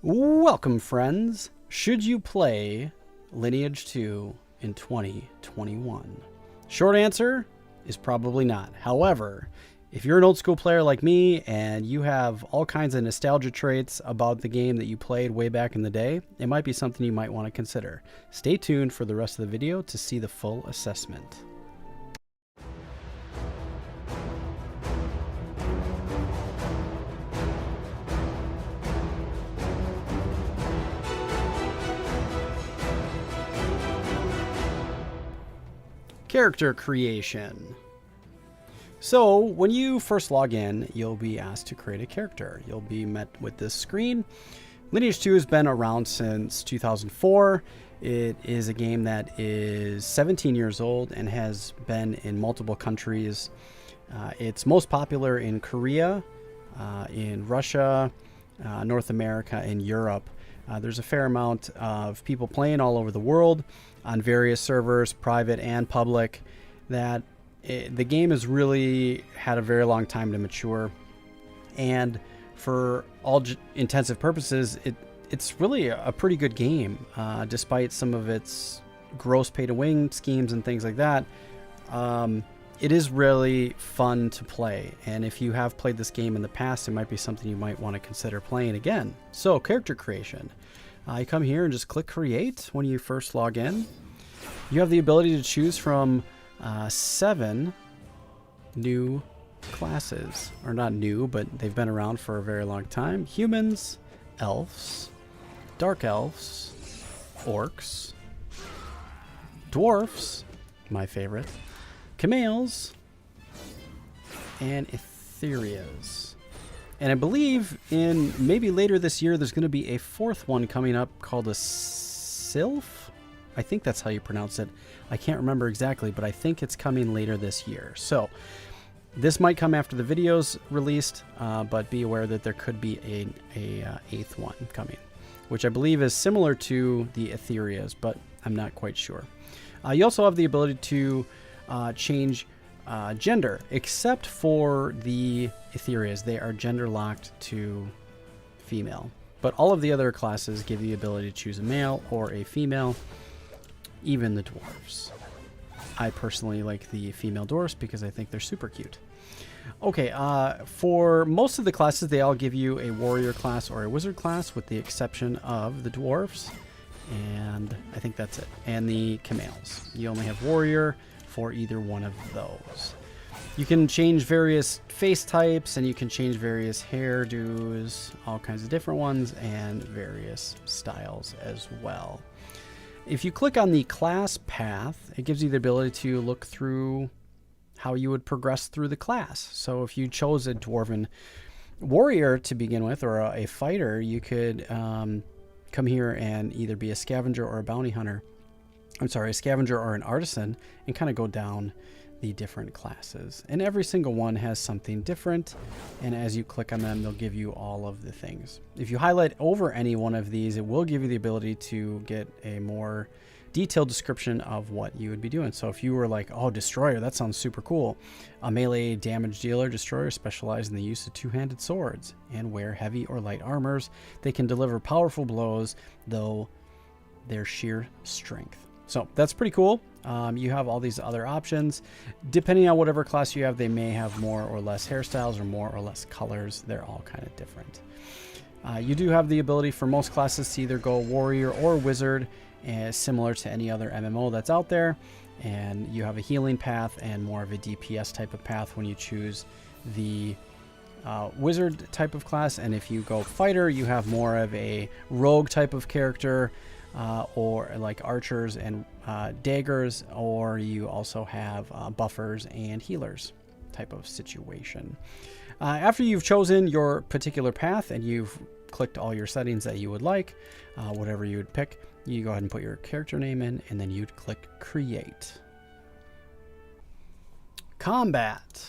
Welcome, friends. Should you play Lineage 2 in 2021? Short answer is probably not. However, if you're an old school player like me and you have all kinds of nostalgia traits about the game that you played way back in the day, it might be something you might want to consider. Stay tuned for the rest of the video to see the full assessment. Character creation. So when you first log in, you'll be asked to create a character. You'll be met with this screen. Lineage 2 has been around since 2004. It is a game that is 17 years old and has been in multiple countries. It's most popular in Korea, in Russia, North America, and Europe. There's a fair amount of people playing all over the world on various servers, private and public, that the game has really had a very long time to mature. And for all intensive purposes, it's really a pretty good game, despite some of its gross pay-to-win schemes and things like that. It is really fun to play, and if you have played this game in the past, it might be something you might want to consider playing again. So, character creation. You come here and just click create when you first log in. You have the ability to choose from 7 new classes. Or not new, but they've been around for a very long time. Humans, elves, dark elves, orcs, dwarfs, my favorite, Camels, and Ethereas. And I believe in maybe later this year, there's going to be a 4th one coming up called a Sylph. I think that's how you pronounce it. I can't remember exactly, but I think it's coming later this year. So this might come after the video's released, but be aware that there could be a 8th one coming, which I believe is similar to the Ethereas, but I'm not quite sure. You also have the ability to change gender, except for the Ethereas. They are gender locked to female, but all of the other classes give you the ability to choose a male or a female, even the dwarves. I personally like the female dwarves because I think they're super cute. Okay, for most of the classes, they all give you a warrior class or a wizard class, with the exception of the dwarves, and I think that's it. And the Camels, you only have warrior for either one of those. You can change various face types, and you can change various hairdos, all kinds of different ones, and various styles as well. If you click on the class path, it gives you the ability to look through how you would progress through the class. So if you chose a dwarven warrior to begin with, or a fighter, you could come here and either be a scavenger or a bounty hunter. I'm sorry, a scavenger or an artisan, and kind of go down the different classes. And every single one has something different, and as you click on them, they'll give you all of the things. If you highlight over any one of these, it will give you the ability to get a more detailed description of what you would be doing. So if you were like, oh, destroyer, that sounds super cool. A melee damage dealer, destroyer specialized in the use of two-handed swords and wear heavy or light armors. They can deliver powerful blows, though their sheer strength. So that's pretty cool. You have all these other options. Depending on whatever class you have, they may have more or less hairstyles or more or less colors. They're all kind of different. You do have the ability for most classes to either go warrior or wizard, similar to any other MMO that's out there. And you have a healing path and more of a DPS type of path when you choose the wizard type of class. And if you go fighter, you have more of a rogue type of character, or like archers and daggers, or you also have buffers and healers type of situation. After you've chosen your particular path and you've clicked all your settings that you would like, whatever you would pick, you go ahead and put your character name in, and then you'd click create. Combat.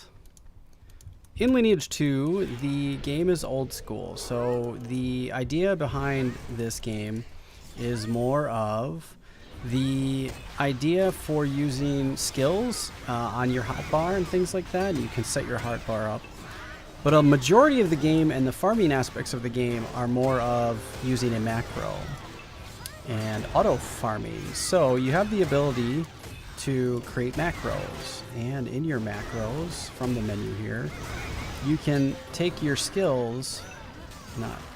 In Lineage 2, the game is old school, so the idea behind this game is more of the idea for using skills on your hotbar and things like that. You can set your hotbar up But a majority of the game and the farming aspects of the game are more of using a macro and auto farming. So you have the ability to create macros, and in your macros from the menu here, you can take your skills,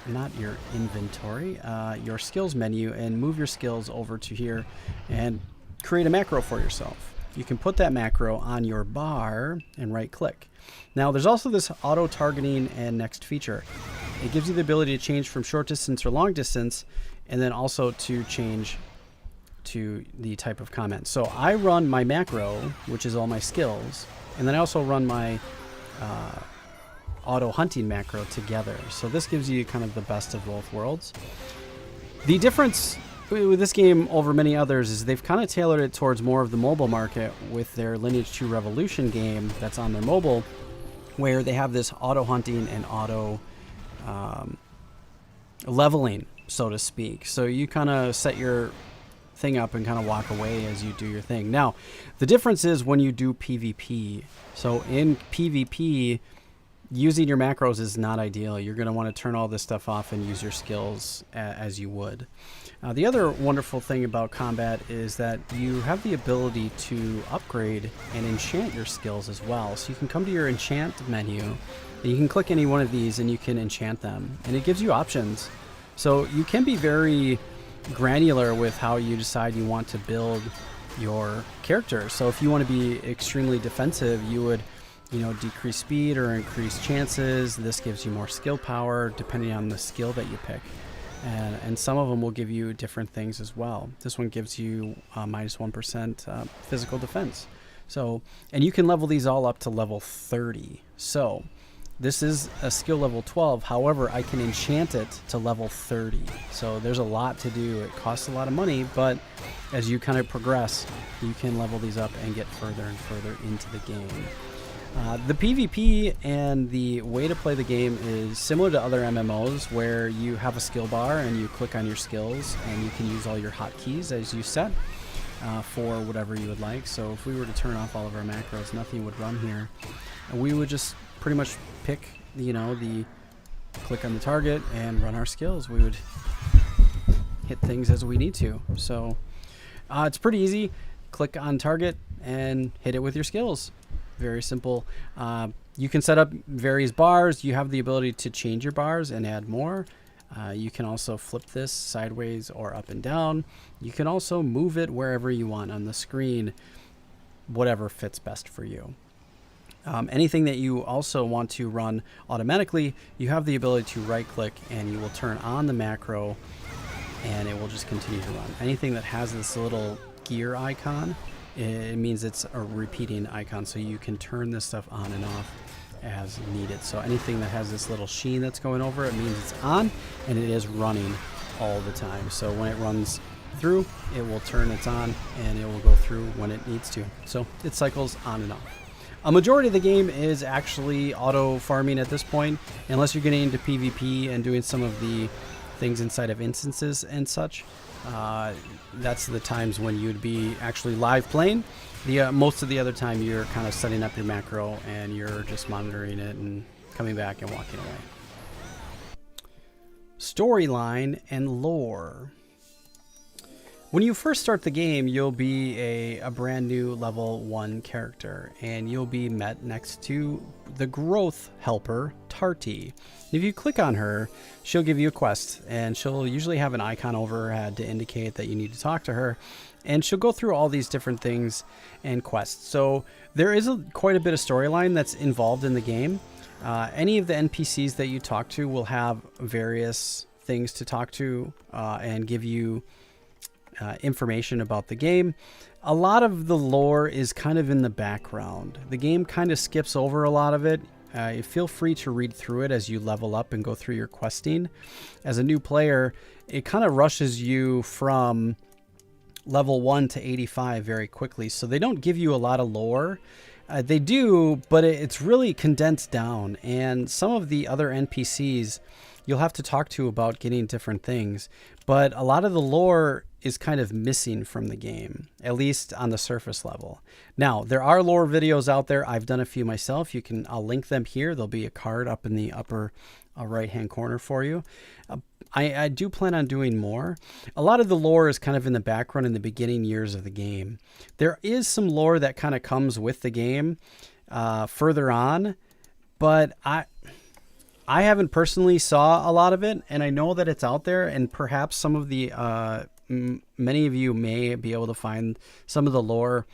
not your inventory, your skills menu, and move your skills over to here and create a macro for yourself. You can put that macro on your bar and right click. Now there's also this auto targeting and next feature. It gives you the ability to change from short distance or long distance, and then also to change to the type of comment. So I run my macro, which is all my skills, and then I also run my auto hunting macro together. So this gives you kind of the best of both worlds. The difference with this game over many others is they've kind of tailored it towards more of the mobile market with their Lineage 2 Revolution game that's on their mobile, where they have this auto hunting and auto leveling, so to speak. So you kind of set your thing up and kind of walk away as you do your thing. Now, the difference is when you do PvP. So in PvP, using your macros is not ideal. You're going to want to turn all this stuff off and use your skills as you would. The other wonderful thing about combat is that you have the ability to upgrade and enchant your skills as well. So you can come to your enchant menu, and you can click any one of these and you can enchant them. And it gives you options. So you can be very granular with how you decide you want to build your character. So if you want to be extremely defensive, you would decrease speed or increase chances. This gives you more skill power depending on the skill that you pick. And some of them will give you different things as well. This one gives you minus 1% physical defense. So, and you can level these all up to level 30. So this is a skill level 12. However, I can enchant it to level 30. So there's a lot to do. It costs a lot of money, but as you kind of progress, you can level these up and get further and further into the game. The PvP and the way to play the game is similar to other MMOs, where you have a skill bar and you click on your skills and you can use all your hotkeys as you set for whatever you would like. So if we were to turn off all of our macros, nothing would run here. And we would just pretty much pick, the click on the target and run our skills. We would hit things as we need to. So it's pretty easy. Click on target and hit it with your skills. Very simple. You can set up various bars. You have the ability to change your bars and add more. You can also flip this sideways or up and down. You can also move it wherever you want on the screen, whatever fits best for you. Anything that you also want to run automatically, you have the ability to right click and you will turn on the macro and it will just continue to run. Anything that has this little gear icon, it means it's a repeating icon, so you can turn this stuff on and off as needed. So anything that has this little sheen that's going over it means it's on and it is running all the time. So when it runs through, it will turn its on and it will go through when it needs to. So it cycles on and off. A majority of the game is actually auto farming at this point, unless you're getting into PvP and doing some of the things inside of instances and such. That's the times when you'd be actually live playing. Most of the other time you're kind of setting up your macro and you're just monitoring it and coming back and walking away. Storyline and lore. When you first start the game, you'll be a brand new level 1 character, and you'll be met next to the growth helper, Tarty. If you click on her, she'll give you a quest, and she'll usually have an icon over her head to indicate that you need to talk to her, and she'll go through all these different things and quests. So there is quite a bit of storyline that's involved in the game. Any of the NPCs that you talk to will have various things to talk to and give you information about the game. A lot of the lore is kind of in the background. The game kind of skips over a lot of it. Feel free to read through it as you level up and go through your questing. As a new player, it kind of rushes you from level 1 to 85 very quickly, so they don't give you a lot of lore. They do, but it's really condensed down, and some of the other NPCs you'll have to talk to about getting different things. But a lot of the lore is kind of missing from the game, at least on the surface level. Now, there are lore videos out there. I've done a few myself. I'll link them here. There'll be a card up in the upper right-hand corner for you. I do plan on doing more. A lot of the lore is kind of in the background in the beginning years of the game. There is some lore that kind of comes with the game further on, but I haven't personally saw a lot of it, and I know that it's out there, and perhaps some of the many of you may be able to find some of the lore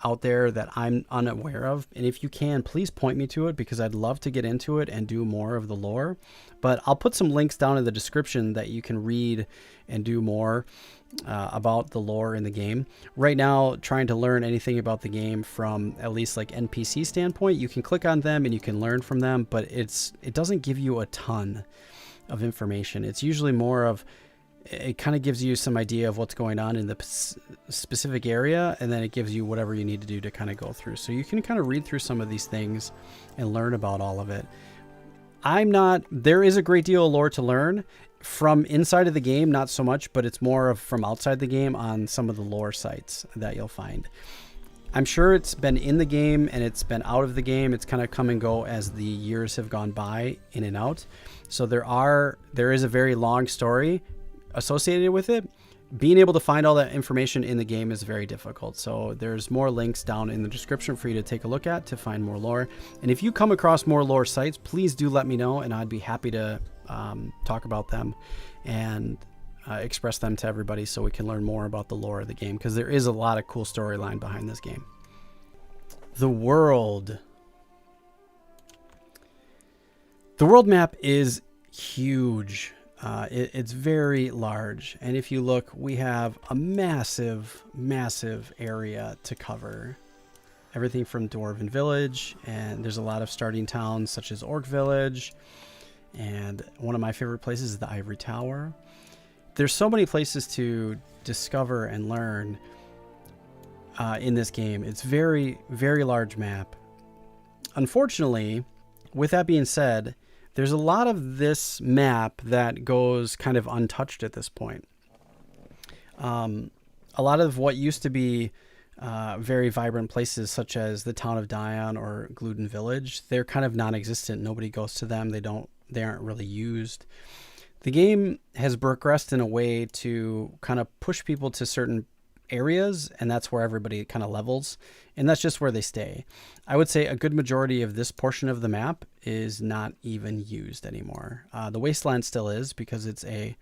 out there that I'm unaware of. And if you can, please point me to it, because I'd love to get into it and do more of the lore. But I'll put some links down in the description that you can read and do more about the lore in the game. Right now, trying to learn anything about the game from at least like NPC standpoint, you can click on them and you can learn from them, but it doesn't give you a ton of information. It's usually more of, it kind of gives you some idea of what's going on in the specific area, and then it gives you whatever you need to do to kind of go through. So you can kind of read through some of these things and learn about all of it. There is a great deal of lore to learn from inside of the game, not so much, but it's more of from outside the game on some of the lore sites that you'll find. I'm sure it's been in the game and it's been out of the game. It's kind of come and go as the years have gone by, in and out. So there is a very long story associated with it. Being able to find all that information in the game is very difficult. So there's more links down in the description for you to take a look at to find more lore. And if you come across more lore sites, please do let me know, and I'd be happy to talk about them and express them to everybody so we can learn more about the lore of the game, because there is a lot of cool storyline behind this game. The world. The world map is huge. It's very large, and if you look, we have a massive area to cover. Everything from Dwarven Village, and there's a lot of starting towns such as Orc Village, and one of my favorite places is the Ivory Tower. There's so many places to discover and learn in this game. It's very large map. Unfortunately, with that being said, there's a lot of this map that goes kind of untouched at this point. A lot of what used to be very vibrant places, such as the town of Dion or Gluten Village, they're kind of non-existent. Nobody goes to them. They aren't really used. The game has progressed in a way to kind of push people to certain areas, and that's where everybody kind of levels, and that's just where they stay. I would say a good majority of this portion of the map is not even used anymore. The wasteland still is, because it's a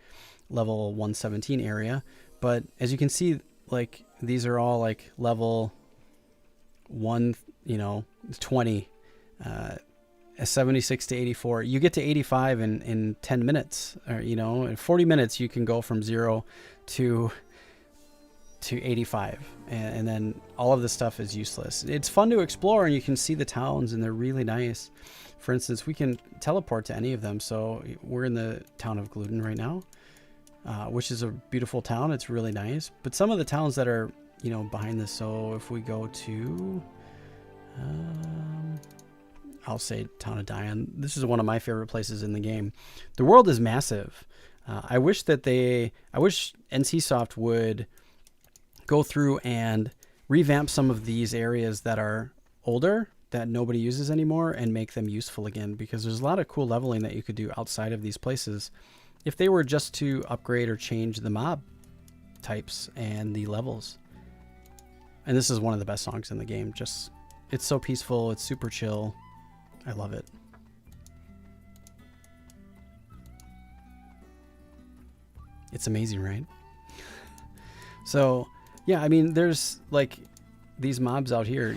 level 117 area, but as you can see, like, these are all like level 20, 76 to 84. You get to 85 in 10 minutes, or in 40 minutes you can go from 0 to 85, and then all of this stuff is useless. It's fun to explore, and you can see the towns, and they're really nice. For instance, we can teleport to any of them. So we're in the town of Gluten right now, which is a beautiful town. It's really nice. But some of the towns that are behind this, so if we go to I'll say town of Dion, this is one of my favorite places in the game. The world is massive. I wish NCSoft would go through and revamp some of these areas that are older, that nobody uses anymore, and make them useful again, because there's a lot of cool leveling that you could do outside of these places if they were just to upgrade or change the mob types and the levels. And this is one of the best songs in the game. It's so peaceful, it's super chill. I love it. It's amazing, right? So yeah, I mean, there's like these mobs out here.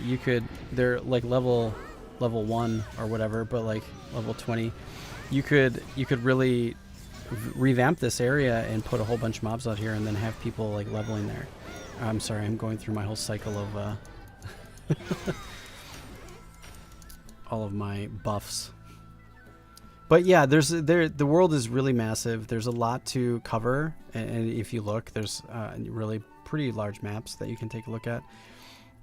They're like level 1 or whatever, but like level 20. You could really revamp this area and put a whole bunch of mobs out here, and then have people like leveling there. I'm sorry, I'm going through my whole cycle of all of my buffs. But yeah, the world is really massive. There's a lot to cover, and if you look, there's really pretty large maps that you can take a look at.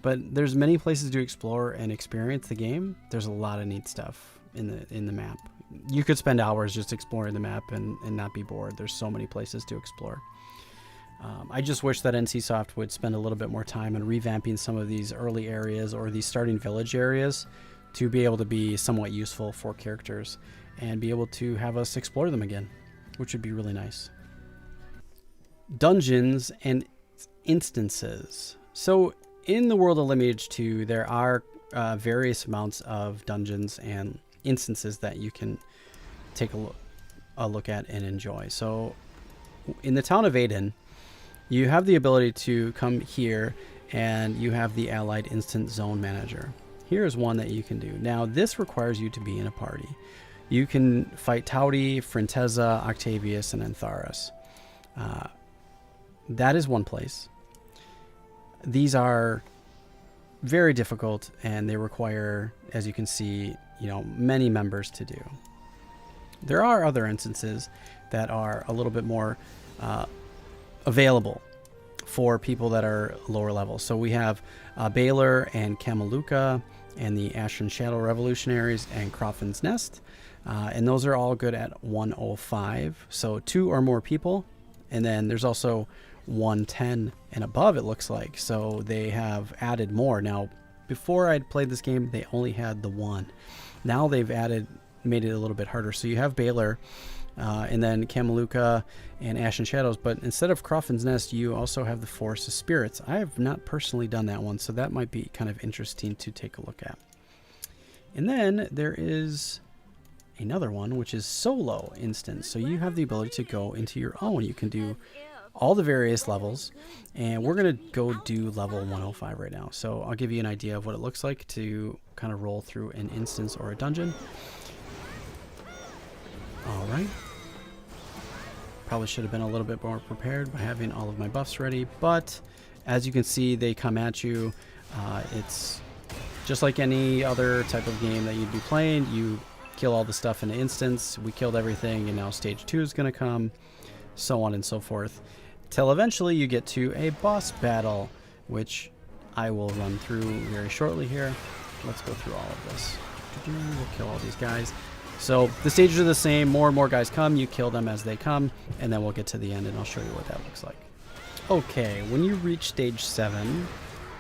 But there's many places to explore and experience the game. There's a lot of neat stuff in the map. you could spend hours just exploring the map and not be bored. There's so many places to explore. I just wish that NCSoft would spend a little bit more time on revamping some of these early areas or these starting village areas to be able to be somewhat useful for characters and be able to have us explore them again, which would be really nice. Dungeons and instances. So in the world of Lineage 2, there are various amounts of dungeons and instances that you can take a look at and enjoy. So in the town of Aden, you have the ability to come here and you have the Allied Instant Zone Manager. Here's one that you can do. Now, this requires you to be in a party. You can fight Taudi, Frenteza, Octavius, and Antharis. That is one place. These are very difficult and they require, as you can see, many members to do. There are other instances that are a little bit more available for people that are lower level. So we have Baylor and Kamaluka and the Ashen Shadow Revolutionaries and Croffin's Nest. And those are all good at 105. So 2 or more people. And then there's also 110 and above, it looks like. So they have added more. Now, before I'd played this game, they only had the 1. Now they've made it a little bit harder. So you have Baylor, and then Kamaluka and Ashen Shadows, but instead of Croffin's Nest, you also have the Forest of Spirits. I have not personally done that one, so that might be kind of interesting to take a look at. And then there is another one, which is solo instance. So you have the ability to go into your own. You can do all the various levels, and we're going to go do level 105 right now. So I'll give you an idea of what it looks like to kind of roll through an instance or a dungeon. All right. Probably should have been a little bit more prepared by having all of my buffs ready, but as you can see, they come at you. It's just like any other type of game that you'd be playing. You kill all the stuff in an instance. We killed everything, and now stage 2 is going to come, so on and so forth, till eventually you get to a boss battle, which I will run through very shortly here. Let's go through all of this. We'll kill all these guys. So the stages are the same. More and more guys come. You kill them as they come, and then we'll get to the end, and I'll show you what that looks like. Okay, when you reach stage 7,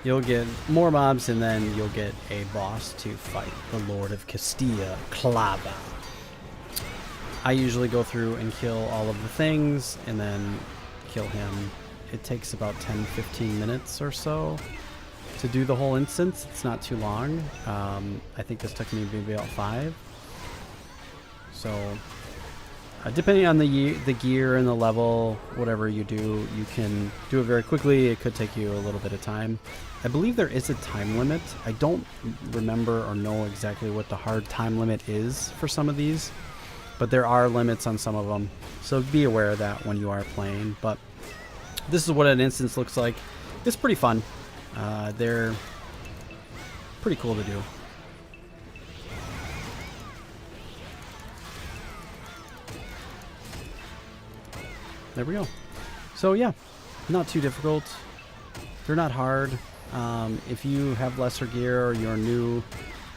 you'll get more mobs, and then you'll get a boss to fight, the Lord of Castilla, Clava. I usually go through and kill all of the things, and then kill him. It takes about 10-15 minutes or so to do the whole instance. It's not too long. I think this took me maybe about 5. So depending on the gear and the level, whatever you do, you can do it very quickly. It could take you a little bit of time. I believe there is a time limit. I don't remember or know exactly what the hard time limit is for some of these, but there are limits on some of them. So be aware of that when you are playing. But this is what an instance looks like. It's pretty fun. They're pretty cool to do. There we go. So yeah, not too difficult. They're not hard. If you have lesser gear or you're new,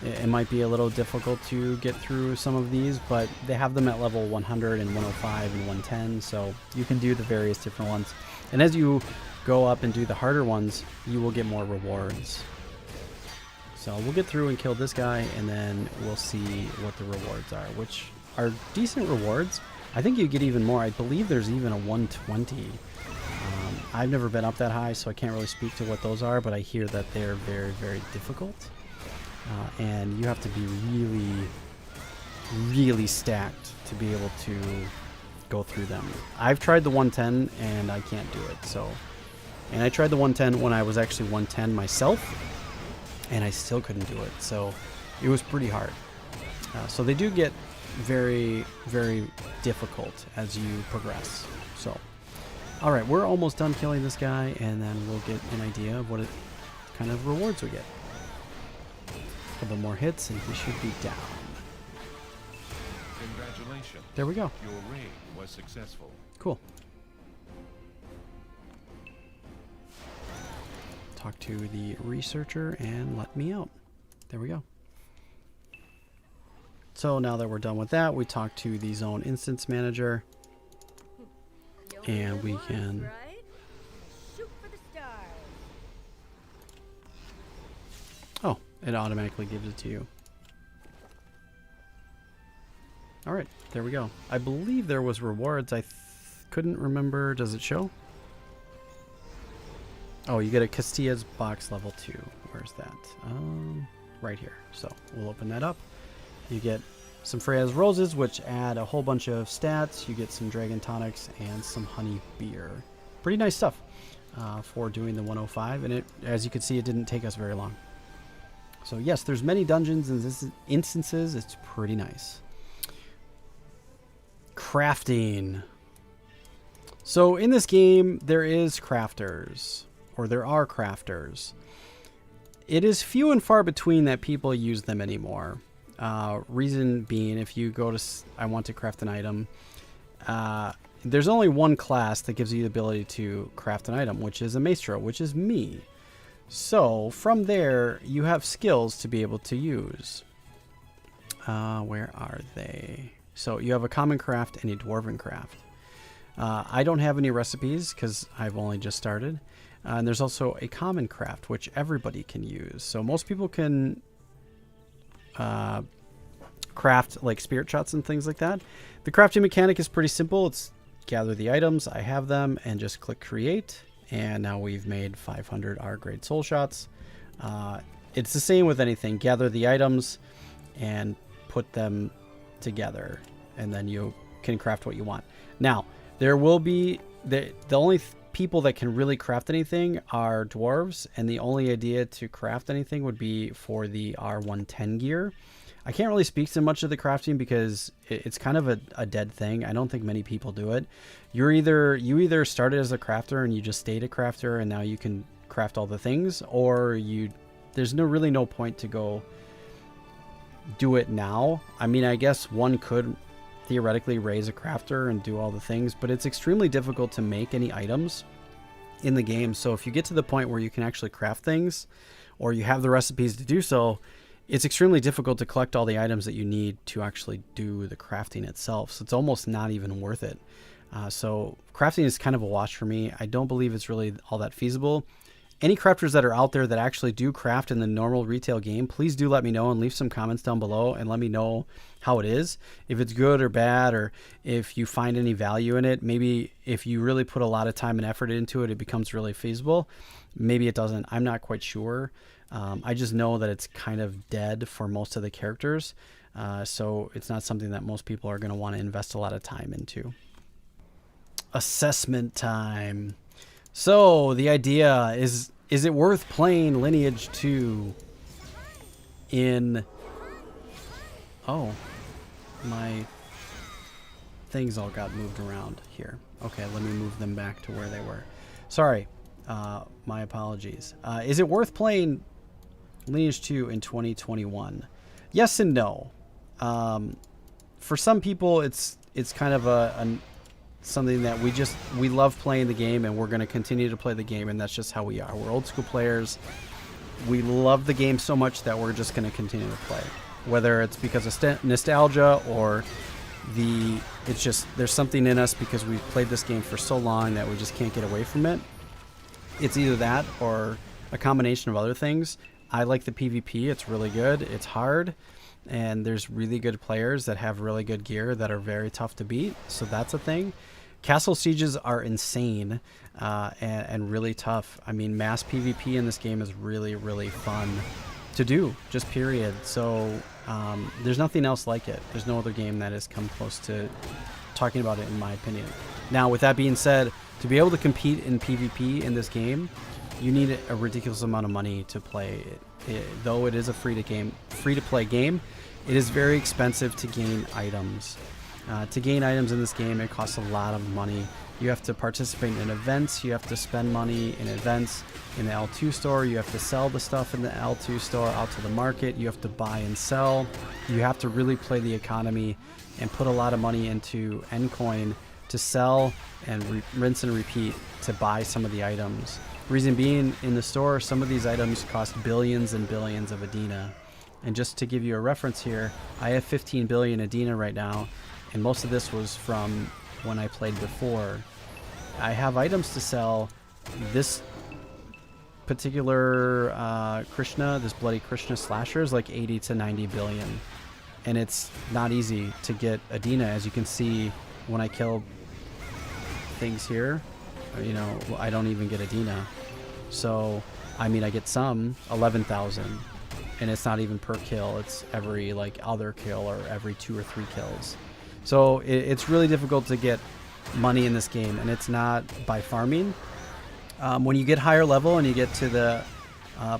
it might be a little difficult to get through some of these, but they have them at level 100 and 105 and 110, so you can do the various different ones. And as you go up and do the harder ones, you will get more rewards. So we'll get through and kill this guy, and then we'll see what the rewards are, which are decent rewards. I think you get even more. I believe there's even a 120. I've never been up that high, so I can't really speak to what those are, but I hear that they're very, very difficult. And you have to be really, really stacked to be able to go through them. I've tried the 110, and I can't do it. So, and I tried the 110 when I was actually 110 myself, and I still couldn't do it. So it was pretty hard. So they do get very, very difficult as you progress. So, all right, we're almost done killing this guy, and then we'll get an idea of what kind of rewards we get. A couple more hits, and he should be down. Congratulations. There we go. Your raid was successful. Cool. Talk to the researcher and let me out. There we go. So now that we're done with that, we talk to the zone instance manager, and we can oh, it automatically gives it to you. All right, there we go. I believe there was rewards. I couldn't remember. Does it show? Oh, you get a Castilla's box level 2. Where's that? Right here. So we'll open that up. You get some Freya's roses, which add a whole bunch of stats. You get some dragon tonics and some honey beer. Pretty nice stuff for doing the 105. And it, as you can see, it didn't take us very long. So yes, there's many dungeons and instances. It's pretty nice. Crafting. So in this game, there is crafters, or there are crafters. It is few and far between that people use them anymore. Reason being, if you go to, I want to craft an item, there's only one class that gives you the ability to craft an item, which is a maestro, which is me. So from there, you have skills to be able to use. Where are they? So you have a common craft and a dwarven craft. I don't have any recipes because I've only just started. And there's also a common craft, which everybody can use. So most people can craft like spirit shots and things like that. The crafting mechanic is pretty simple. It's gather the items. I have them and just click create. And now we've made 500 R grade soul shots. It's the same with anything. Gather the items and put them together, and then you can craft what you want. Now, there will be the only people that can really craft anything are dwarves, and the only idea to craft anything would be for the R110 gear. I can't really speak to much of the crafting because it's kind of a dead thing. I don't think many people do it. You either started as a crafter and you just stayed a crafter and now you can craft all the things, or there's really no point to go do it now. I mean, I guess one could theoretically raise a crafter and do all the things, but it's extremely difficult to make any items in the game. So if you get to the point where you can actually craft things, or you have the recipes to do so, it's extremely difficult to collect all the items that you need to actually do the crafting itself. So it's almost not even worth it. So crafting is kind of a wash for me. I don't believe it's really all that feasible. Any crafters that are out there that actually do craft in the normal retail game, please do let me know and leave some comments down below and let me know how it is. If it's good or bad, or if you find any value in it. Maybe if you really put a lot of time and effort into it, it becomes really feasible. Maybe it doesn't. I'm not quite sure. I just know that it's kind of dead for most of the characters. So it's not something that most people are going to want to invest a lot of time into. Assessment time. So the idea is it worth playing Lineage 2 in... Oh, my things all got moved around here. Okay, let me move them back to where they were. Sorry, my apologies. Is it worth playing Lineage 2 in 2021? Yes and no. For some people, it's kind of something that we love playing the game, and we're going to continue to play the game, and that's just how we are. We're old school players. We love the game so much that we're just going to continue to play, whether it's because of nostalgia or it's just there's something in us because we've played this game for so long that we just can't get away from it. It's either that or a combination of other things. I like the PvP. It's really good. It's hard. And there's really good players that have really good gear that are very tough to beat. So that's a thing. Castle sieges are insane and really tough. I mean, mass PvP in this game is really, really fun to do, just period. So there's nothing else like it. There's no other game that has come close to talking about it, in my opinion. Now, with that being said, to be able to compete in PvP in this game, you need a ridiculous amount of money to play it. Though it is a free-to-play game, it is very expensive to gain items. To gain items in this game, it costs a lot of money. You have to participate in events. You have to spend money in events. In the L2 store, you have to sell the stuff in the L2 store out to the market. You have to buy and sell. You have to really play the economy and put a lot of money into Endcoin to sell and rinse and repeat to buy some of the items. Reason being, in the store, some of these items cost billions and billions of Adena. And just to give you a reference here, I have 15 billion Adina right now, and most of this was from when I played before. I have items to sell. This particular Krishna, this bloody Krishna slasher, is like 80 to 90 billion. And it's not easy to get Adina, as you can see when I kill things here. You know, I don't even get Adina. So, I mean, I get some, 11,000. And it's not even per kill. It's every like other kill or every 2 or 3 kills. So it's really difficult to get money in this game, and it's not by farming. When you get higher level and you get to the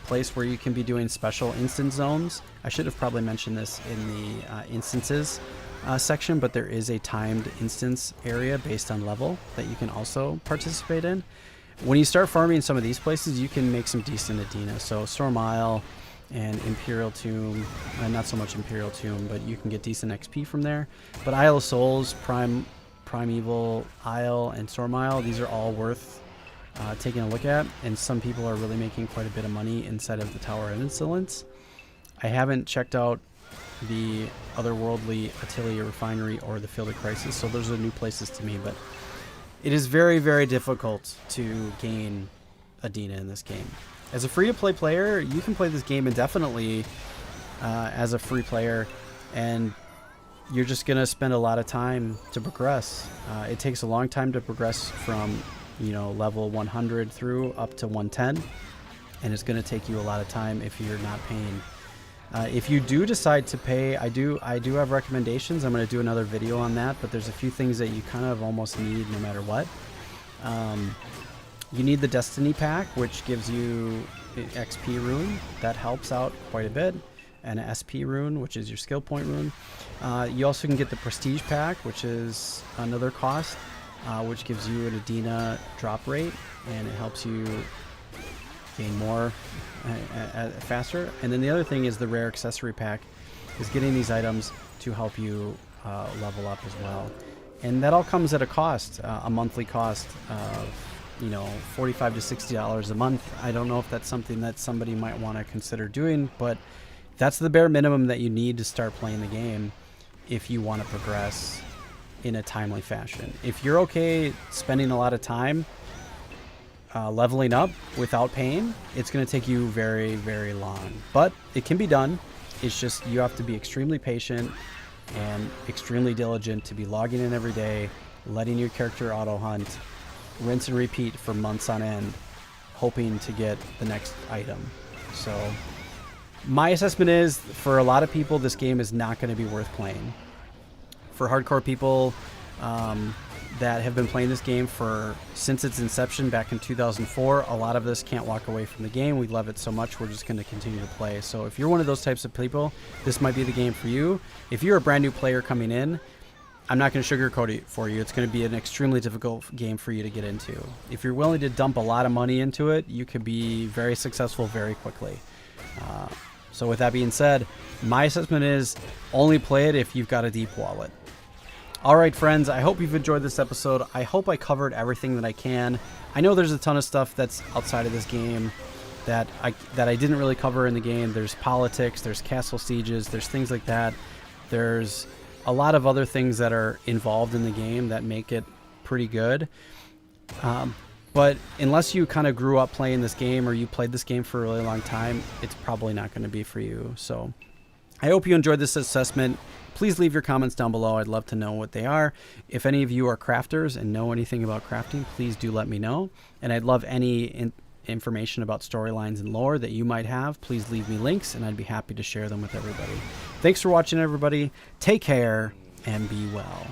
place where you can be doing special instance zones, I should have probably mentioned this in the instances section, but there is a timed instance area based on level that you can also participate in. When you start farming some of these places, you can make some decent Adina. So Storm Isle and Imperial Tomb, not so much Imperial Tomb, but you can get decent XP from there. But Isle of Souls, Primeval Isle, and Storm Isle, these are all worth taking a look at, and some people are really making quite a bit of money inside of the Tower of Insolence. I haven't checked out the otherworldly Atelier Refinery or the Field of Crisis, so those are new places to me, but it is very, very difficult to gain Adina in this game. As a free-to-play player, you can play this game indefinitely as a free player, and you're just going to spend a lot of time to progress. It takes a long time to progress from, you know, level 100 through up to 110, and it's going to take you a lot of time if you're not paying. If you do decide to pay, I do have recommendations. I'm going to do another video on that, but there's a few things that you kind of almost need no matter what. You need the Destiny Pack, which gives you XP rune. That helps out quite a bit. And an SP rune, which is your skill point rune. You also can get the Prestige Pack, which is another cost, which gives you an Adina drop rate, and it helps you gain more faster. And then the other thing is the Rare Accessory Pack, is getting these items to help you level up as well. And that all comes at a cost, a monthly cost of, you know, $45 to $60 a month. I don't know if that's something that somebody might want to consider doing, but that's the bare minimum that you need to start playing the game if you want to progress in a timely fashion. If you're okay spending a lot of time leveling up without paying, it's going to take you very, very long. But it can be done. It's just you have to be extremely patient and extremely diligent to be logging in every day, letting your character auto hunt, rinse and repeat for months on end, hoping to get the next item. So my assessment is, for a lot of people, this game is not going to be worth playing. For hardcore people that have been playing this game since its inception back in 2004, a lot of us can't walk away from the game. We love it so much, we're just going to continue to play. So if you're one of those types of people, this might be the game for you. If you're a brand new player coming in, I'm not going to sugarcoat it for you. It's going to be an extremely difficult game for you to get into. If you're willing to dump a lot of money into it, you could be very successful very quickly. So with that being said, my assessment is only play it if you've got a deep wallet. All right, friends, I hope you've enjoyed this episode. I hope I covered everything that I can. I know there's a ton of stuff that's outside of this game that I didn't really cover in the game. There's politics, there's castle sieges, there's things like that. There's a lot of other things that are involved in the game that make it pretty good. But unless you kind of grew up playing this game or you played this game for a really long time, it's probably not going to be for you. So I hope you enjoyed this assessment. Please leave your comments down below. I'd love to know what they are. If any of you are crafters and know anything about crafting, please do let me know. And I'd love any information about storylines and lore that you might have. Please leave me links, and I'd be happy to share them with everybody. Thanks for watching, everybody. Take care and be well.